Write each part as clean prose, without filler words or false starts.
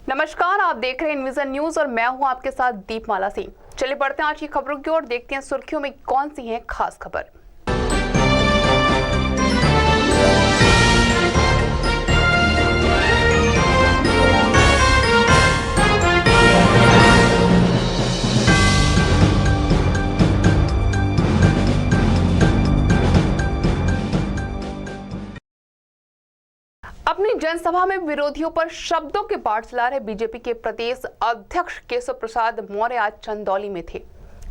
नमस्कार, आप देख रहे हैं इनविजन न्यूज और मैं हूं आपके साथ दीपमाला सिंह। चलिए बढ़ते हैं आज की खबरों की ओर, देखते हैं सुर्खियों में कौन सी है खास खबर। अपनी जनसभा में विरोधियों पर शब्दों के बाढ़ चला रहे बीजेपी के प्रदेश अध्यक्ष केशव प्रसाद मौर्य आज चंदौली में थे।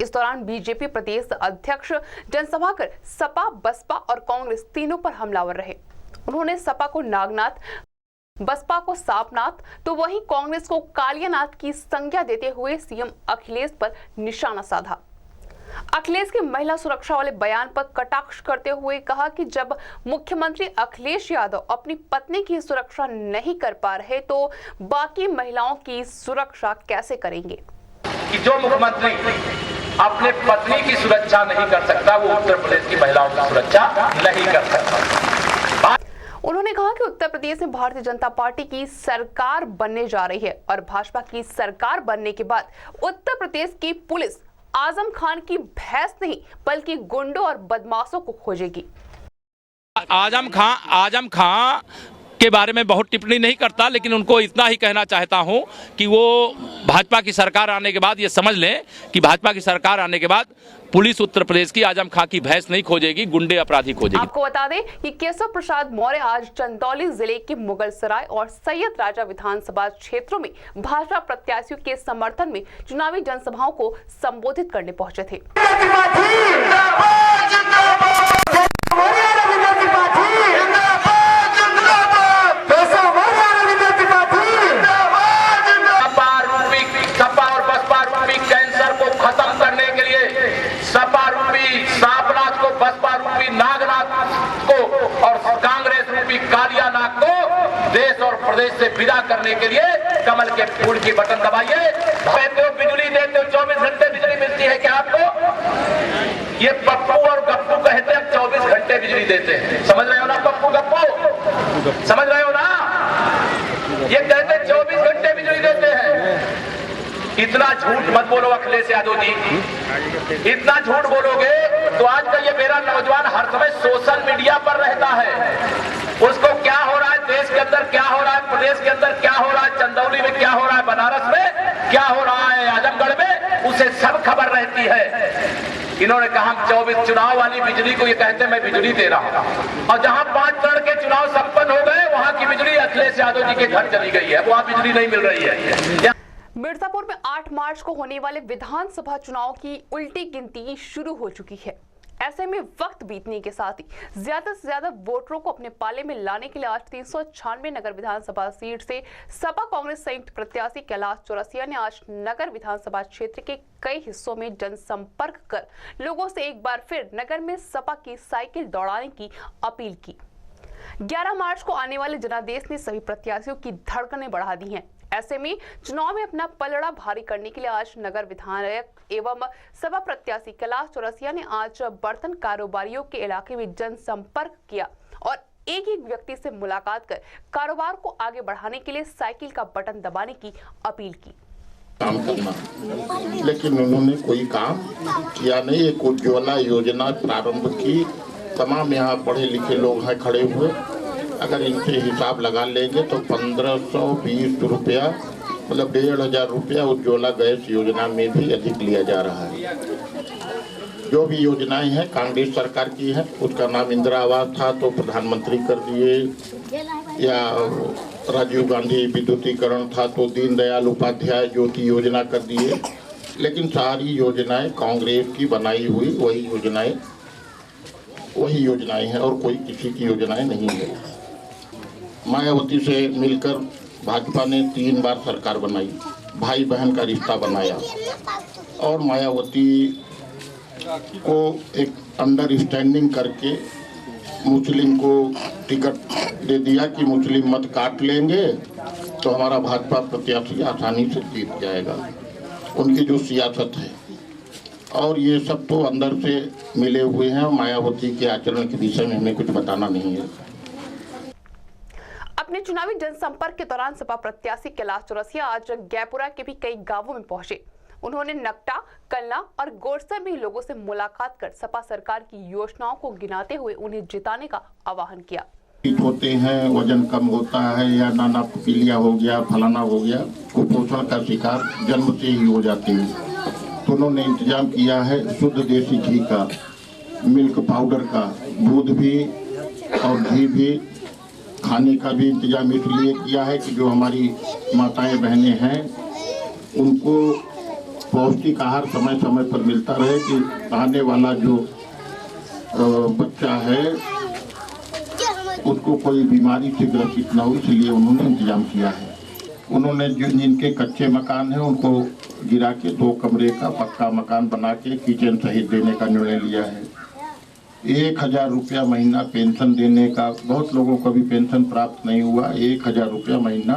इस दौरान बीजेपी प्रदेश अध्यक्ष जनसभा कर सपा, बसपा और कांग्रेस तीनों पर हमलावर रहे। उन्होंने सपा को नागनाथ, बसपा को सांपनाथ तो वहीं कांग्रेस को कालियानाथ की संज्ञा देते हुए सीएम अखिलेश पर निशाना साधा। अखिलेश के महिला सुरक्षा वाले बयान पर कटाक्ष करते हुए कहा कि जब मुख्यमंत्री अखिलेश यादव अपनी पत्नी की सुरक्षा नहीं कर पा रहे तो बाकी महिलाओं की सुरक्षा कैसे करेंगे। कि जो मुख्यमंत्री अपने पत्नी की सुरक्षा नहीं कर सकता वो उत्तर प्रदेश की महिलाओं की सुरक्षा नहीं कर सकता। उन्होंने कहा कि उत्तर प्रदेश में भारतीय जनता पार्टी की सरकार बनने जा रही है और भाजपा की सरकार बनने के बाद उत्तर प्रदेश की पुलिस आजम खान की भैंस नहीं बल्कि गुंडों और बदमाशों को खोजेगी। आजम खां के बारे में बहुत टिप्पणी नहीं करता, लेकिन उनको इतना ही कहना चाहता हूं कि वो भाजपा की सरकार आने के बाद ये समझ लें कि भाजपा की सरकार आने के बाद पुलिस उत्तर प्रदेश की आजम खां की भैंस नहीं खोजेगी, गुंडे अपराधी खोजेगी। आपको बता दें कि केशव प्रसाद मौर्य आज चंदौली जिले के मुगलसराय और सैयद राजा विधानसभा क्षेत्रों में भाजपा प्रत्याशियों के समर्थन में चुनावी जनसभाओं को संबोधित करने पहुंचे थे। बसपा रूपी नागनाथ को और कांग्रेस रूपी कालियानाथ को देश और प्रदेश से विदा करने के लिए कमल के फूल की बटन दबाइए। कहते हो बिजली देते हो, 24 घंटे बिजली मिलती है क्या आपको? ये पप्पू और गप्पू कहते हैं 24 घंटे बिजली देते हैं। समझ रहे हो ना पप्पू गप्पू? समझ रहे हो ना? ये कहते 24 घंटे बिजली देते हैं। इतना झूठ मत बोलो अखिलेश यादव जी, इतना झूठ बोलोगे तो आज का ये मेरा नौजवान हर समय सोशल मीडिया पर रहता है। उसको क्या हो रहा है देश के अंदर, क्या हो रहा है प्रदेश के अंदर, क्या हो रहा है चंदौली में, क्या हो रहा है बनारस में, क्या हो रहा है आजमगढ़ में, उसे सब खबर रहती है। इन्होंने कहा हम 24 चुनाव वाली बिजली को ये कहते हैं मैं बिजली दे रहा हूं, और जहां 5 चरण के चुनाव संपन्न हो गए वहां की बिजली अखिलेश यादव जी के घर चली गई है, वहां बिजली नहीं मिल रही है। मिर्जापुर में 8 मार्च को होने वाले विधानसभा चुनाव की उल्टी गिनती शुरू हो चुकी है। ऐसे में वक्त बीतने के साथ ही ज्यादा से ज्यादा वोटरों को अपने पाले में लाने के लिए आज 396 नगर विधानसभा सीट से सपा कांग्रेस संयुक्त प्रत्याशी कैलाश चौरसिया ने आज नगर विधानसभा क्षेत्र के कई हिस्सों में जनसंपर्क कर लोगों से एक बार फिर नगर में सपा की साइकिल दौड़ाने की अपील की। 11 मार्च को आने वाले जनादेश ने सभी प्रत्याशियों की धड़कनें बढ़ा दी हैं। ऐसे में चुनाव में अपना पलड़ा भारी करने के लिए आज नगर विधायक एवं सपा प्रत्याशी कैलाश चौरसिया ने आज बर्तन कारोबारियों के इलाके में जनसंपर्क किया और एक एक व्यक्ति से मुलाकात कर कारोबार को आगे बढ़ाने के लिए साइकिल का बटन दबाने की अपील की। काम करना, लेकिन उन्होंने कोई काम किया नहीं। एक उज्ज्वला योजना प्रारंभ की, तमाम यहाँ पढ़े लिखे लोग हैं खड़े हुए, अगर इनसे हिसाब लगा लेंगे तो 1520 रुपया मतलब 1500 रुपया उज्ज्वला गैस योजना में भी अधिक लिया जा रहा है। जो भी योजनाएं हैं कांग्रेस सरकार की है, उसका नाम इंदिरा आवास था तो प्रधानमंत्री कर दिए, या राजीव गांधी विद्युतीकरण था तो दीनदयाल उपाध्याय ज्योति योजना कर दिए। लेकिन सारी योजनाएं कांग्रेस की बनाई हुई वही योजनाएं हैं और कोई किसी की योजनाएं नहीं है। मायावती से मिलकर भाजपा ने 3 बार सरकार बनाई, भाई बहन का रिश्ता बनाया और मायावती को एक अंडरस्टैंडिंग करके मुस्लिम को टिकट दे दिया कि मुस्लिम मत काट लेंगे तो हमारा भाजपा प्रत्याशी आसानी से जीत जाएगा। उनकी जो सियासत है और ये सब तो अंदर से मिले हुए हैं। मायावती के आचरण के विषय में हमें कुछ बताना नहीं है। अपने चुनावी जनसंपर्क के दौरान सपा प्रत्याशी कैलाश चौरसिया आज गैपुरा के भी कई गांवों में पहुंचे। उन्होंने नकटा, कल्ला और गोरसर में लोगों से मुलाकात कर सपा सरकार की योजनाओं को गिनाते हुए उन्हें जिताने का आह्वान किया। होते हैं, वजन कम होता है या नाना पीलिया हो गया, फलाना हो गया, कुपोषण का शिकार जन्म से ही हो जाते हैं। तो उन्होंने इंतजाम किया है शुद्ध देसी घी का, मिल्क पाउडर का, दूध भी और घी भी, खाने का भी इंतजाम इसलिए किया है कि जो हमारी माताएं बहनें हैं उनको पौष्टिक आहार समय समय पर मिलता रहे, कि आने वाला जो बच्चा है उसको कोई बीमारी से ग्रसित न हो, इसलिए उन्होंने इंतजाम किया है। उन्होंने जिनके कच्चे मकान हैं उनको गिरा के 2 कमरे का पक्का मकान बना के किचन सहित देने का निर्णय लिया है। 1000 रुपया महीना पेंशन देने का, बहुत लोगों को भी पेंशन प्राप्त नहीं हुआ, 1000 रुपया महीना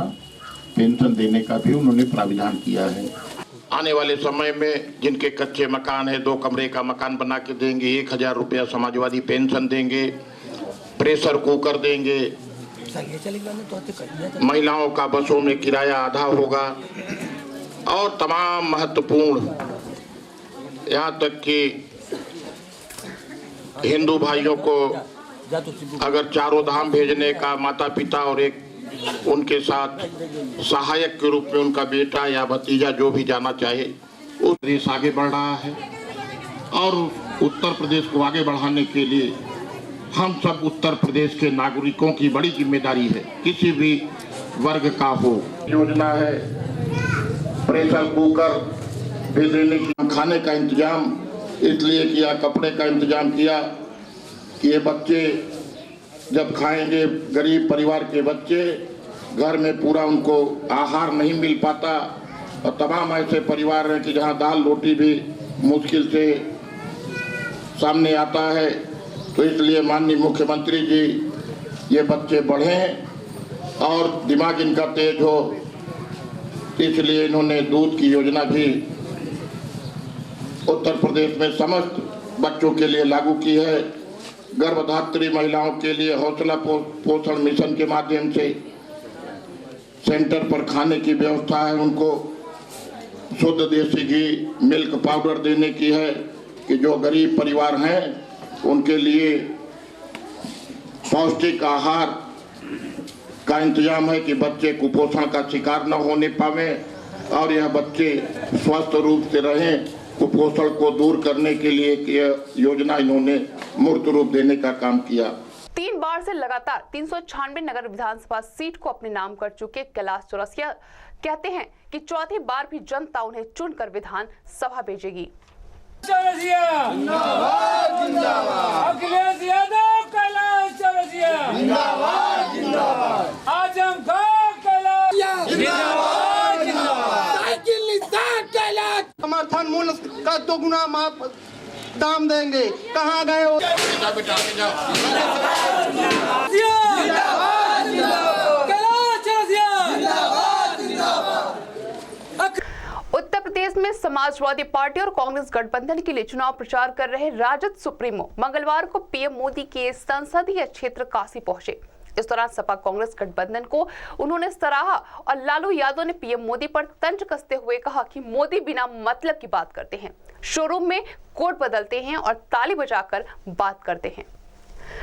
पेंशन देने का भी उन्होंने प्राविधान किया है। आने वाले समय में जिनके कच्चे मकान है 2 कमरे का मकान बना के देंगे, 1000 रुपया समाजवादी पेंशन देंगे, प्रेशर कुकर देंगे, महिलाओं का बसों में किराया आधा होगा और तमाम महत्वपूर्ण, यहाँ तक कि हिंदू भाइयों को अगर चारों धाम भेजने का माता पिता और एक उनके साथ सहायक के रूप में उनका बेटा या भतीजा जो भी जाना चाहे, उस देश आगे बढ़ रहा है। और उत्तर प्रदेश को आगे बढ़ाने के लिए हम सब उत्तर प्रदेश के नागरिकों की बड़ी जिम्मेदारी है, किसी भी वर्ग का हो। योजना है प्रेशर कुकर भी देने की, खाने का इंतजाम इसलिए किया, कपड़े का इंतजाम किया कि ये बच्चे जब खाएंगे, गरीब परिवार के बच्चे, घर में पूरा उनको आहार नहीं मिल पाता और तमाम ऐसे परिवार हैं कि जहाँ दाल रोटी भी मुश्किल से सामने आता है। तो इसलिए माननीय मुख्यमंत्री जी ये बच्चे बढ़ें और दिमाग इनका तेज हो, इसलिए इन्होंने दूध की योजना भी उत्तर प्रदेश में समस्त बच्चों के लिए लागू की है। गर्भधात्री महिलाओं के लिए हौसला पोषण मिशन के माध्यम से सेंटर पर खाने की व्यवस्था है, उनको शुद्ध देसी घी, मिल्क पाउडर देने की है कि जो गरीब परिवार हैं उनके लिए पौष्टिक आहार का इंतजाम है कि बच्चे कुपोषण का शिकार न होने पावे और यह बच्चे स्वस्थ रूप से रहें। कुपोषण को दूर करने के लिए यह योजना इन्होंने मूर्त रूप देने का काम किया। 3 बार से लगातार 396 नगर विधानसभा सीट को अपने नाम कर चुके कैलाश चौरसिया कहते हैं कि चौथी बार भी जनता उन्हें चुनकर विधान सभा भेजेगी। जिंदाबाद जिंदाबाद, अखिलेश यादव कैलाश चौरसिया जिंदाबाद जिंदाबाद, आजम खान कैलाश जिंदाबाद जिंदाबाद, साइकिल निषाद कैलाश, समर्थन मूल्य का 2 गुना दाम देंगे। कहाँ गए हो? उत्तर प्रदेश में समाजवादी पार्टी और कांग्रेस गठबंधन के लिए चुनाव प्रचार कर रहे राजद सुप्रीमो मंगलवार को पीएम मोदी के संसदीय क्षेत्र काशी पहुंचे। इस दौरान सपा कांग्रेस गठबंधन को उन्होंने सराहा और लालू यादव ने पीएम मोदी पर तंज कसते हुए कहा कि मोदी बिना मतलब की बात करते हैं, शोरूम में कोड बदलते हैं और ताली बजाकर बात करते हैं।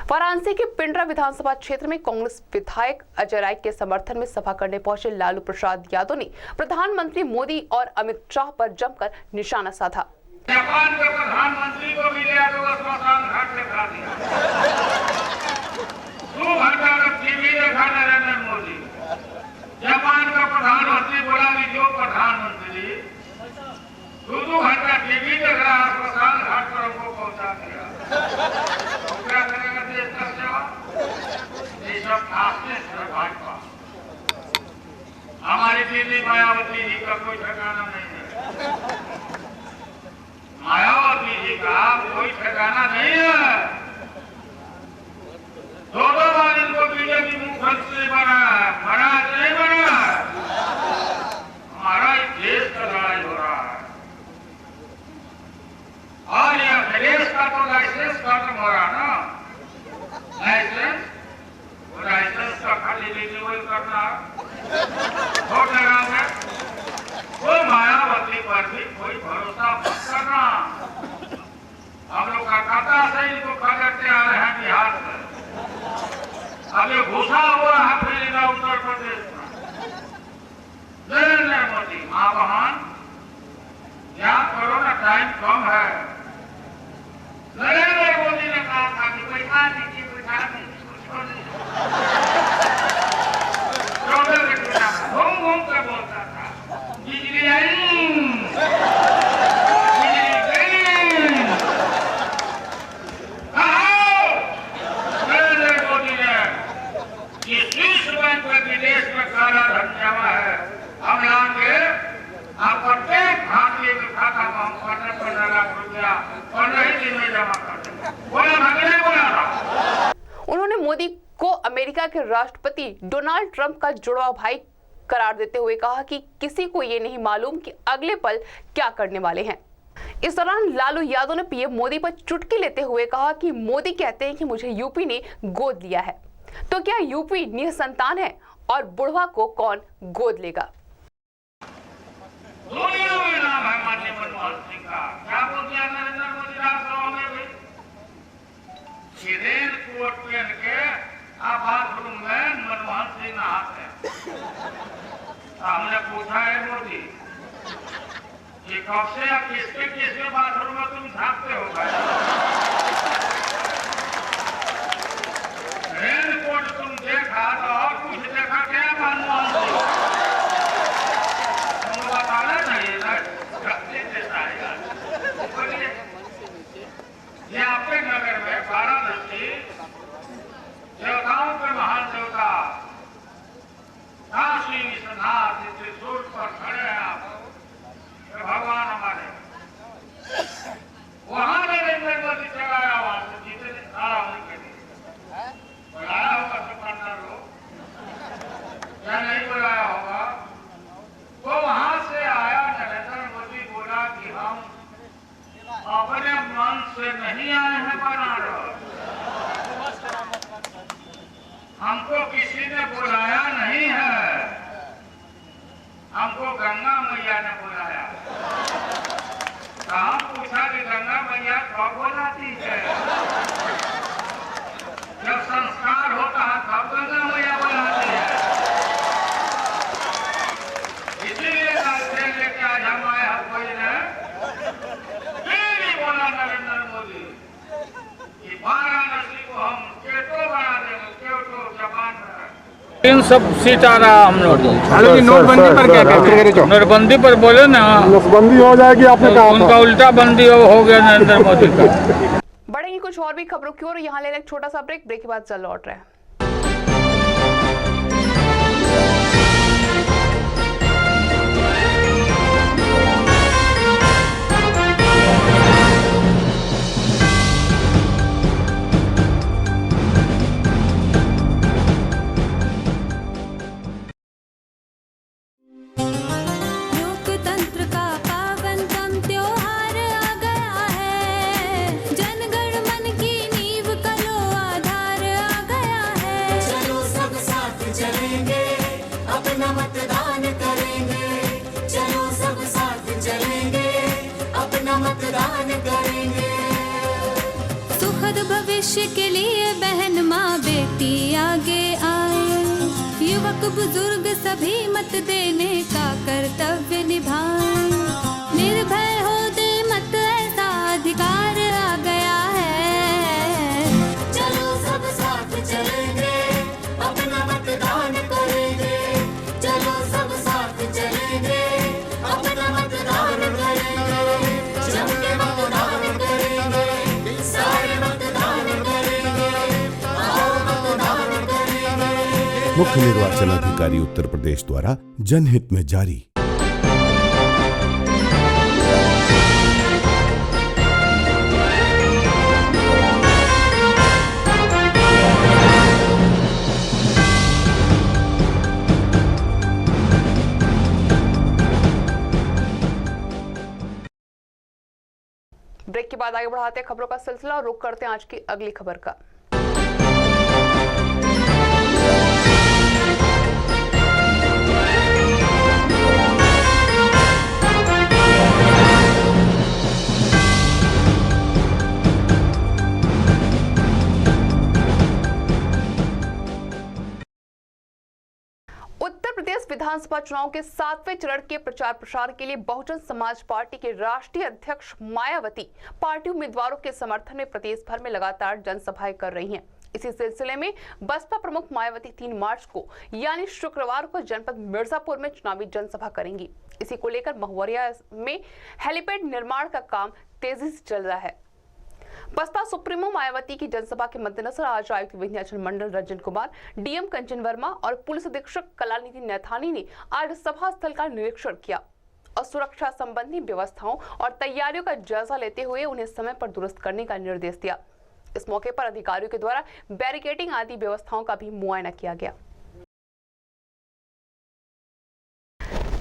वाराणसी के पिंडरा विधानसभा क्षेत्र में कांग्रेस विधायक अजय राय के समर्थन में सभा करने पहुंचे लालू प्रसाद यादव ने प्रधानमंत्री मोदी और अमित शाह पर जमकर निशाना साधा। जापान के प्रधानमंत्री को भी लिया तो स्मशान घाट दिखा दिया। 2 घंटा तक टीवी देखा नरेंद्र मोदी। जापान का प्रधानमंत्री बोला कि जो प्रधानमंत्री 2 घंटा टीवी देख रहा है, स्मशान घाट पर हमको पहुंचा दिया। क्या करेगा देश का सेवा? ये सब भाजपा, हमारी दीदी मायावती जी का कोई ठिकाना नहीं है। मायावती जी का कोई ठिकाना नहीं है। 2 बार इनको बीजेपी मुख्यमंत्री बना है, नहीं बना है। हमारा देश का लड़ाई हो रहा है और यह देश का तो लाइसेंस खत्म हो रहा ना, लाइसेंस का खाली रिन्यूअल अभी घुसा हुआ है फिर उत्तर प्रदेश में। नरेंद्र मोदी मां बहन याद करो ना, टाइम कम है। नरेंद्र मोदी ने कहा था कि पैसा दीजिए, पैसा दीजिए, कुछ नहीं। घूम घूम कर बोलता था बिजली आई, बिजली गई। नरेंद्र मोदी ने ये स्विस बैंक में विदेश में काला धन जमा है, हम लाएंगे आप प्रत्येक भारतीय के खाता में हम 15 लाख रुपया 15 ही दिन में जमा कर देंगे। बोला भगने बोला रहा। उन्होंने मोदी को अमेरिका के राष्ट्रपति डोनाल्ड ट्रंप का जुड़वा भाई करार देते हुए कहा कि किसी को ये नहीं मालूम कि अगले पल क्या करने वाले हैं। इस दौरान लालू यादव ने पीएम मोदी पर चुटकी लेते हुए कहा कि मोदी कहते हैं कि मुझे यूपी ने गोद लिया है, तो क्या यूपी निसंतान है और बुढ़वा को कौन गोद लेगा। दुनिया में नाम है माननीय मनमोहन सिंह का। क्या बोल दिया नरेंद्र मोदी राजसभा में भी? रेन कोट पहन के आप बाथरूम में मनमोहन सिंह नहाते हैं। हमने पूछा है मोदी, ये कब से आप किसके बाथरूम में तुम झाँकते हो? रेन कोट तुम देखा तो और कुछ देखा क्या मनमोहन सिंह? बताना चाहिए ना, ये आपके नगर में वाराणसी देवताओं के महान देवता काशी विश्वनाथ त्रिशूल पर खड़े हैं आप, भगवान हमारे। वहां नरेंद्र मोदी चलाया वहां से जीते सारा होने के लिए बुलाया होगा सुपरनर लोग या नहीं बुलाया होगा, तो वहां से आया नरेंद्र मोदी बोला कि हम अपने मन से नहीं आए हैं बनारस, हमको किसी ने बुलाया नहीं है, हमको गंगा मैया ने बुलाया। तो हम पूछा कि गंगा मैया कब बुलाती है? जब संस्कार होता है तब गंगा मैया बुलाती है। इसीलिए लेके आज हम आए हैं। कोई ने बोला नरेंद्र मोदी कि वाराणसी को हम केटो बना देंगे, केटो जापान में। इन सब सीट आ रहा हम लोग। हालांकि नोटबंदी पर क्या कहते हैं? नोटबंदी पर बोले ना, नोटबंदी हो जाएगी आपने कहा, उनका उल्टा बंदी हो गया नरेंद्र मोदी का। बढ़ेंगी कुछ और भी खबरों की ओर, यहाँ ले रहे एक छोटा सा ब्रेक के बाद चल लौट रहे हैं। भविष्य के लिए बहन माँ बेटी आगे आए, युवक बुजुर्ग सभी मत देने का कर्तव्य निभाए। निर्भय हो दे मत, ऐसा अधिकार आ गया है। चलो सब साथ चलेंगे, अपना मतदान करेंगे। चलो सब साथ चलेंगे, अपना मतदान करेंगे। जमके मतदान करेंगे, सारे मतदान करेंगे, आओ मतदान करेंगे। मुख्य निर्वाचन अधिकारी उत्तर प्रदेश द्वारा जनहित में जारी। ब्रेक के बाद आगे बढ़ाते हैं खबरों का सिलसिला और रुख करते हैं आज की अगली खबर का। प्रदेश विधानसभा चुनाव के 7वें चरण के प्रचार प्रसार के लिए बहुजन समाज पार्टी के राष्ट्रीय अध्यक्ष मायावती पार्टी उम्मीदवारों के समर्थन में प्रदेश भर में लगातार जनसभाएं कर रही हैं। इसी सिलसिले में बसपा प्रमुख मायावती 3 मार्च को यानी शुक्रवार को जनपद मिर्जापुर में चुनावी जनसभा करेंगी। इसी को लेकर महुवरिया में हेलीपैड निर्माण का काम तेजी से चल रहा है। बसपा सुप्रीमो मायावती की जनसभा के मद्देनजर आज आयुक्त विंध्याचल मंडल रंजन कुमार, डीएम कंचन वर्मा और पुलिस अधीक्षक कलानिधि नैथानी ने आज सभा स्थल का निरीक्षण किया और सुरक्षा संबंधी व्यवस्थाओं और तैयारियों का जायजा लेते हुए उन्हें समय पर दुरुस्त करने का निर्देश दिया। इस मौके पर अधिकारियों के द्वारा बैरिकेडिंग आदि व्यवस्थाओं का भी मुआयना किया गया।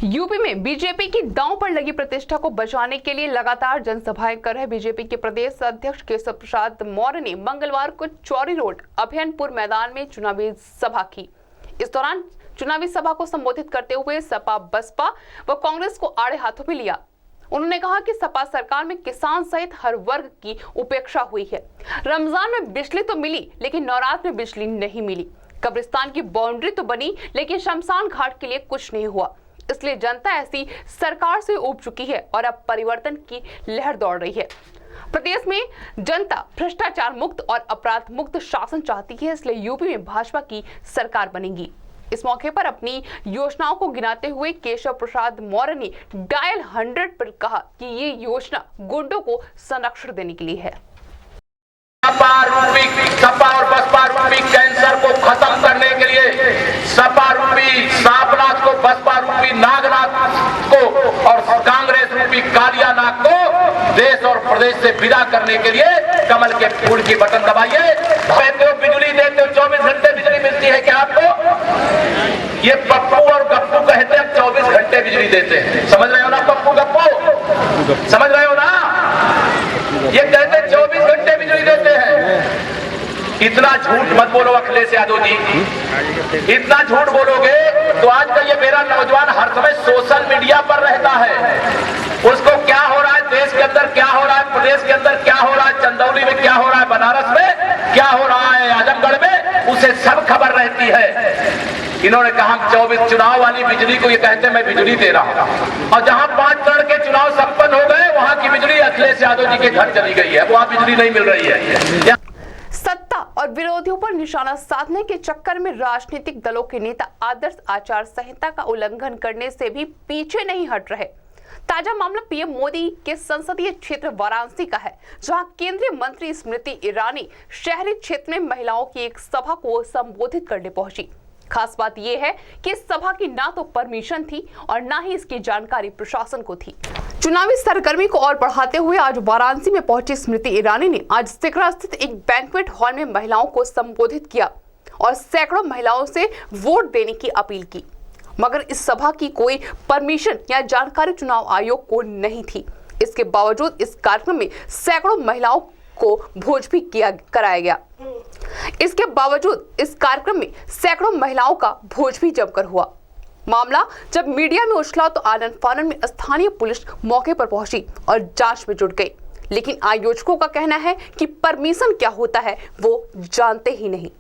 यूपी में बीजेपी की दांव पर लगी प्रतिष्ठा को बचाने के लिए लगातार जनसभाएं कर रहे बीजेपी के प्रदेश अध्यक्ष केशव प्रसाद मौर्य ने मंगलवार को चौरी रोड अभियानपुर मैदान में चुनावी सभा की। इस दौरान चुनावी सभा को संबोधित करते हुए सपा, बसपा व कांग्रेस को आड़े हाथों में लिया। उन्होंने कहा कि सपा सरकार में किसान सहित हर वर्ग की उपेक्षा हुई है। रमजान में बिजली तो मिली लेकिन नवरात्र में बिजली नहीं मिली। कब्रिस्तान की बाउंड्री तो बनी लेकिन शमशान घाट के लिए कुछ नहीं हुआ। इसलिए जनता ऐसी सरकार से ऊब चुकी है और अब परिवर्तन की लहर दौड़ रही है। प्रदेश में जनता भ्रष्टाचार मुक्त और अपराध मुक्त शासन चाहती है, इसलिए यूपी में भाजपा की सरकार बनेगी। इस मौके पर अपनी योजनाओं को गिनाते हुए केशव प्रसाद मौर्य ने डायल 100 पर कहा कि ये योजना गुंडों को संरक्षण देने के लिए है। सपा और बसपा रूपी कैंसर को खत्म करने के लिए सपा रूपी सांपनाथ को, बसपा रूपी नागनाथ को और कांग्रेस रूपी कालियानाथ को देश और प्रदेश से विदा करने के लिए कमल के फूल की बटन दबाइए। बिजली देते हो, 24 घंटे बिजली मिलती है क्या आपको? ये पप्पू और गप्पू कहते हैं 24 घंटे बिजली देते हैं। समझ रहे हो ना पप्पू गप्पू? समझ रहे हो ना? ये कहते हैं 24 घंटे बिजली देते हैं। इतना झूठ मत बोलो अखिलेश यादव जी, इतना झूठ बोलोगे तो आज का ये मेरा नौजवान हर समय सोशल मीडिया पर रहता है। उसको क्या हो रहा है देश के अंदर, क्या हो रहा है प्रदेश के अंदर, क्या हो रहा है चंदौली में, क्या हो रहा है बनारस में, क्या हो रहा है आजमगढ़ में, उसे सब खबर रहती है। इन्होंने कहा 24 चुनाव वाली बिजली को ये कहते मैं बिजली दे रहा हूं, और जहां 5 चरण के चुनाव संपन्न हो गए वहां की बिजली अखिलेश यादव जी के घर चली गई है, वहां बिजली नहीं मिल रही है। सत्ता और विरोधियों पर निशाना साधने के चक्कर में राजनीतिक दलों के नेता आदर्श आचार संहिता का उल्लंघन करने से भी पीछे नहीं हट रहे। ताजा मामला पीएम मोदी के संसदीय क्षेत्र वाराणसी का है, जहां केंद्रीय मंत्री स्मृति ईरानी शहरी क्षेत्र में महिलाओं की एक सभा को संबोधित करने पहुंची। खास बात यह है कि इस सभा की ना तो परमिशन थी और ना ही इसकी जानकारी प्रशासन को थी। चुनावी सरगर्मी को और बढ़ाते हुए आज वाराणसी में पहुंची स्मृति ईरानी ने आज सिकरा स्थित एक बैंक्वेट हॉल में महिलाओं को संबोधित किया और सैकड़ों महिलाओं से वोट देने की अपील की, मगर इस सभा की कोई परमिशन या जानकारी चुनाव आयोग को नहीं थी। इसके बावजूद इस कार्यक्रम में सैकड़ों महिलाओं को भोज भी कराया गया। इसके बावजूद इस कार्यक्रम में सैकड़ों महिलाओं का भोज भी जमकर हुआ। मामला जब मीडिया में उछला तो आनन फानन में स्थानीय पुलिस मौके पर पहुंची और जांच में जुट गई, लेकिन आयोजकों का कहना है कि परमिशन क्या होता है वो जानते ही नहीं।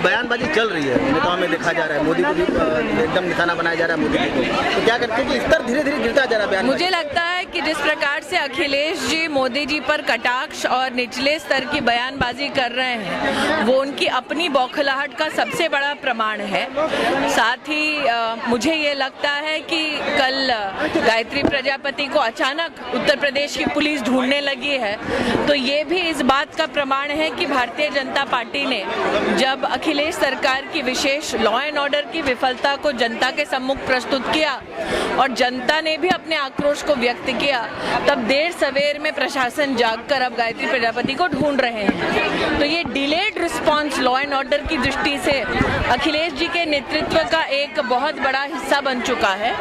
बयानबाजी चल रही है, नेताओं में देखा जा रहा है, मोदी को भी एकदम निशाना बनाया जा रहा है। मोदी को तो क्या करते हैं कि स्तर धीरे धीरे गिरता जा रहा है बयान। मुझे लगता है कि जिस प्रकार से अखिलेश जी मोदी जी पर कटाक्ष और निचले स्तर की बयानबाजी कर रहे हैं, वो उनकी अपनी बौखलाहट का सबसे बड़ा प्रमाण है। साथ ही मुझे ये लगता है कि कल गायत्री प्रजापति को अचानक उत्तर प्रदेश की पुलिस ढूंढने लगी है, तो ये भी इस बात का प्रमाण है कि भारतीय जनता पार्टी ने जब अखिलेश सरकार की विशेष लॉ एंड ऑर्डर की विफलता को जनता के सम्मुख प्रस्तुत किया और जनता ने भी अपने आक्रोश को व्यक्त किया, तब देर सवेर में प्रशासन जागकर अब गायत्री प्रजापति को ढूंढ रहे हैं। तो ये delayed response law and order की दृष्टि से अखिलेश जी के नेतृत्व का एक बहुत बड़ा हिस्सा बन चुका है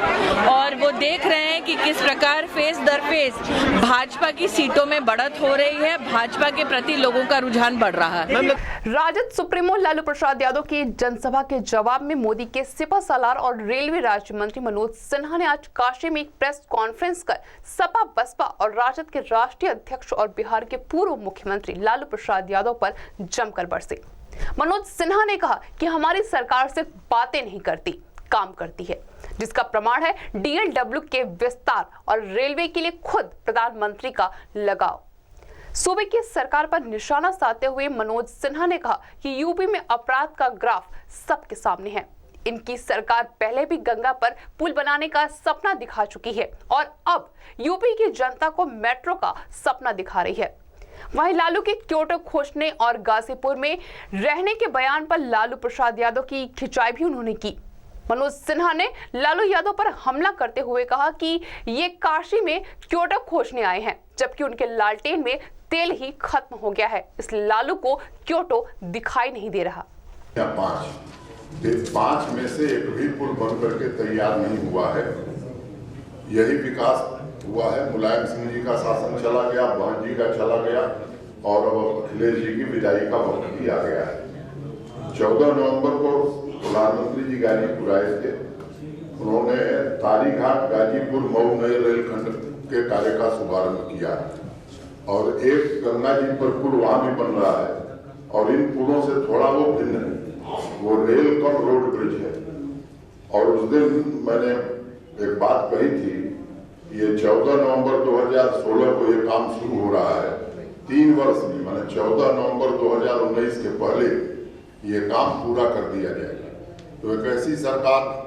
और वो देख रहे हैं कि किस प्रकार फेस दर फेस भाजपा की सीटों में बढ़त हो रही है, भाजपा के प्रति लोगों का रुझान बढ़ रहा है। राजद सुप्रीमो लालू प्रसाद यादव की जनसभा के जवाब में मोदी के सिपा सालार और रेलवे राज्य मंत्री मनोज सिन्हा ने आज काशी में एक प्रेस कॉन्फ्रेंस कर सपा, बसपा और राजद के राष्ट्रीय अध्यक्ष और बिहार के पूर्व मुख्यमंत्री लालू प्रसाद यादव पर जमकर बरसे। मनोज सिन्हा ने कहा कि हमारी सरकार सिर्फ बातें नहीं करती, काम करती है, जिसका प्रमाण है DLW के विस्तार और रेलवे के लिए खुद प्रधानमंत्री का लगाव। सूबे की सरकार पर निशाना साधते हुए मनोज सिन्हा ने कहा कि यूपी में अपराध का ग्राफ सबके सामने है। इनकी सरकार पहले भी गंगा पर पुल बनाने का सपना दिखा चुकी है और अब यूपी की जनता को मेट्रो का सपना दिखा रही है। वहीं लालू के क्योटो खोजने और गाजीपुर में रहने के बयान पर लालू प्रसाद यादव की खिंचाई भी उन्होंने की। मनोज सिन्हा ने लालू यादव पर हमला करते हुए कहा कि ये काशी में क्योटो खोजने आए हैं, जबकि उनके लालटेन में तेल ही खत्म हो गया है, इसलिए लालू को क्योटो दिखाई नहीं दे रहा। 5 में से एक भी पुल बन करके तैयार नहीं हुआ है। यही विकास हुआ है। मुलायम सिंह जी का शासन चला गया, बहन जी का चला गया और अब अखिलेश जी की विदाई का वक्त भी आ गया है। 14 नवंबर को प्रधानमंत्री जी गाजीपुर आए थे। उन्होंने तारीघाट गाजीपुर मऊ नए रेलखंड के कार्य का शुभारंभ किया और एक गंगा जी पर पुल वहां भी बन रहा है और इन पुलों से थोड़ा वो भिन्न है, वो रेल कम रोड ब्रिज है। और उस दिन मैंने एक बात कही थी, ये 14 नवंबर 2016 को ये काम शुरू हो रहा है। 3 वर्ष में, मैंने 14 नवंबर 2019 के पहले ये काम पूरा कर दिया जाएगा। तो एक ऐसी सरकार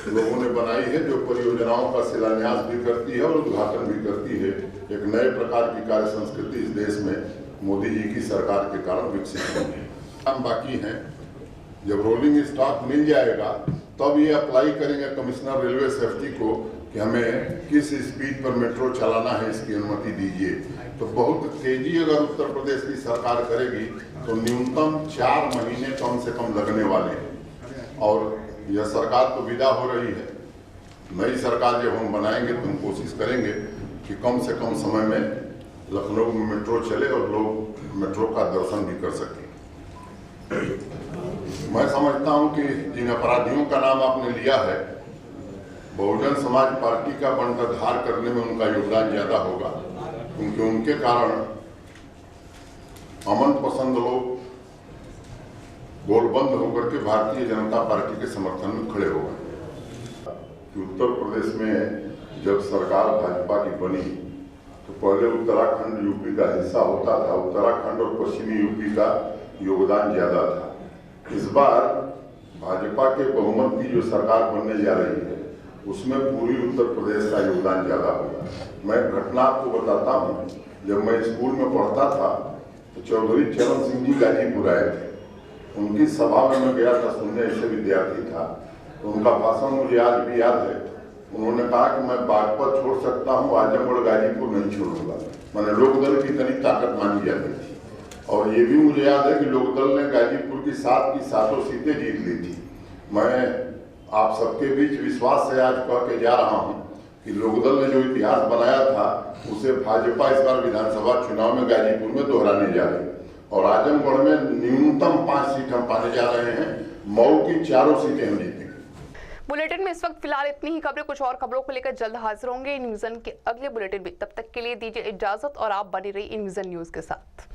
लोगों ने बनाई है जो परियोजनाओं का शिलान्यास भी करती है और उद्घाटन भी करती है। एक नए प्रकार की कार्य संस्कृति इस देश में मोदी जी की सरकार के कारण विकसित हुई है। काम बाकी हैं, जब रोलिंग स्टॉक मिल जाएगा तब ये अप्लाई करेंगे कमिश्नर रेलवे सेफ्टी को कि हमें किस स्पीड पर मेट्रो चलाना है, इसकी अनुमति दीजिए। तो बहुत तेजी अगर उत्तर प्रदेश की सरकार करेगी तो न्यूनतम 4 महीने कम से कम लगने वाले हैं। और यह सरकार तो विदा हो रही है, नई सरकार जब हम बनाएंगे तो हम कोशिश करेंगे कि कम से कम समय में लखनऊ में मेट्रो चले और लोग मेट्रो का दर्शन भी कर सकें। मैं समझता हूं कि जिन अपराधियों का नाम आपने लिया है, बहुजन समाज पार्टी का बंटधार करने में उनका योगदान ज्यादा होगा, क्योंकि उनके कारण अमन पसंद लोग गोलबंद होकर के भारतीय जनता पार्टी के समर्थन में खड़े हो गए। उत्तर प्रदेश में जब सरकार भाजपा की बनी तो पहले उत्तराखंड यूपी का हिस्सा होता था। उत्तराखंड और पश्चिमी यूपी का योगदान ज्यादा था। इस बार भाजपा के बहुमत की जो सरकार बनने जा रही है उसमें पूरी उत्तर प्रदेश का योगदान ज्यादा होगा। मैं घटना आपको बताता हूँ, जब मैं स्कूल में पढ़ता था तो चौधरी चरण सिंह जी गाजीपुर आए थे। उनकी सभा में मैं गया था सुनने, ऐसे विद्यार्थी था। तो उनका भाषण मुझे आज भी याद है। उन्होंने कहा कि मैं बागपत छोड़ सकता हूँ, आजमगढ़ गाजीपुर नहीं छोड़ूंगा। मैंने लोकदल की इतनी ताकत मानी जाती थी। और ये भी मुझे याद है कि लोकदल ने गाजीपुर की 7 की 7 सीटें जीत ली थी। मैं आप सबके बीच विश्वास से आज कह के जा रहा हूँ कि लोकदल ने जो इतिहास बनाया था उसे भाजपा इस बार विधानसभा चुनाव में गाजीपुर में दोहराने जा रही है। और आजमगढ़ में न्यूनतम 5 सीट हम पाने जा रहे हैं। मऊ की 4 सीटें हम जीतेंगे। बुलेटिन में इस वक्त फिलहाल इतनी ही खबरें। कुछ और खबरों को लेकर जल्द हाजिर होंगे इन विजन के अगले बुलेटिन में। तब तक के लिए दीजिए इजाजत और आप बने रहिए इन विजन न्यूज के साथ।